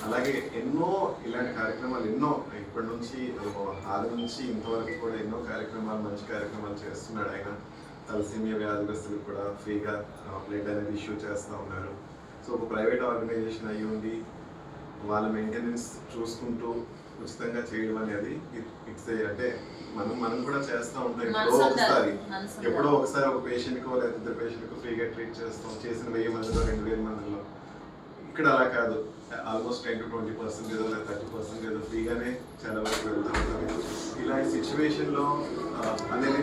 అలాగే ఎన్నో ఇలాంటి కార్యక్రమాలు ఎన్నో ఇప్పటి నుంచి 6 నుంచి ఇంతవరకు కూడా ఎన్నో కార్యక్రమాలు మంచి కార్యక్రమాలు చేస్తున్నాడు ఆయన. తలసేమియా వ్యాధిగ్రస్తులకు కూడా ఫ్రీగా బ్లడ్ అనేది ఇష్యూ చేస్తూ ఉన్నారు. సో ఒక ప్రైవేట్ ఆర్గనైజేషన్ అయ్యి ఉండి వాళ్ళ మెయింటెనెన్స్ చూసుకుంటూ ఉచితంగా చేయడం అనేది ఇట్స్ అంటే మనం కూడా చేస్తూ ఉంటాం. ఎప్పుడో ఒకసారి ఒక పేషెంట్కో లేదా 2 పేషెంట్కో ఫ్రీగా ట్రీట్ చేస్తాం. చేసిన 1000 మందిలో 2000 మందిలో. ఇక్కడ అలా కాదు, ఆల్మోస్ట్ 10 to 20% ఏదో లేదా 30% ఫ్రీగానే చాలా వరకు వెళ్తూ ఉంటుంది. ఇలాంటి సిచ్యువేషన్లో అనేది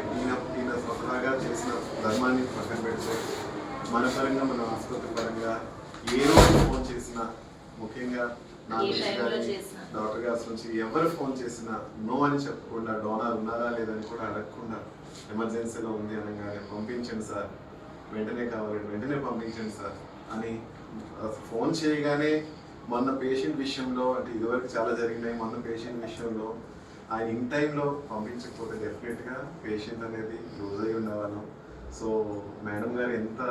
ఈయన స్వతహాగా చేసిన ధర్మాన్ని పక్కన పెడితే మన పరంగా మన ఆసుపత్రి పరంగా ఏ రోజు ఫోన్ చేసినా, ముఖ్యంగా నా డాక్టర్ గారి నుంచి ఎవరు ఫోన్ చేసినా నో అని చెప్పకుండా, డోనర్ ఉన్నారా లేదని కూడా అడగకుండా, ఎమర్జెన్సీలో ఉంది అనగానే పంపించండి సార్, వెంటనే కావాలండి వెంటనే పంపించండి సార్ అని ఫోన్ చేయగానే మొన్న పేషెంట్ విషయంలో అంటే ఇదివరకు చాలా జరిగినాయి. మొన్న పేషెంట్ విషయంలో ఆయన ఇన్ టైంలో పంపించకపోతే డెఫినెట్గా పేషెంట్ అనేది లూజ్ అయి ఉండేవాళ్ళం. సో మేడం గారు ఎంత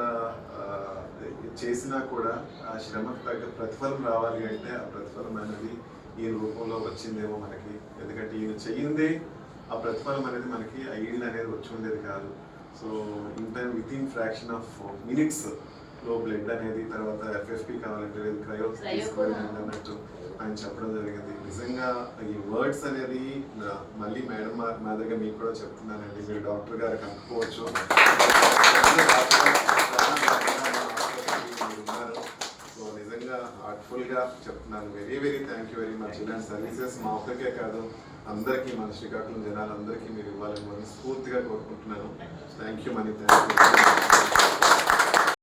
చేసినా కూడా ఆ శ్రమకు తగ్గ ప్రతిఫలం రావాలి అంటే ఆ ప్రతిఫలం అనేది ఈ రూపంలో వచ్చిందేమో మనకి. ఎందుకంటే ఈయన చెయ్యిందే ఆ ప్రతిఫలం అనేది మనకి ఆ ఈల్డ్ అనేది వచ్చి ఉండేది కాదు. So in time with in fraction of minutes లో బ్లడ్ అనేది, తర్వాత FFP కావాలంటే లేదు క్రయో తీసుకోవాలి అన్నట్టు ఆయన చెప్పడం జరిగింది. నిజంగా ఈ వర్డ్స్ అనేది మళ్ళీ మేడం మాదిరిగా మీకు కూడా చెప్తున్నానండి. మీరు డాక్టర్ గారు కనుక్కోవచ్చు, సో నిజంగా హార్ట్ఫుల్గా చెప్తున్నాను. Very very thank you very much. ఇలాంటి సర్వీసెస్ మా ఒక్కరికే కాదు అందరికీ, మన శ్రీకాకుళం జనాలందరికీ మీరు ఇవ్వాలని మనస్ఫూర్తిగా కోరుకుంటున్నాను. Thank you money, thank you.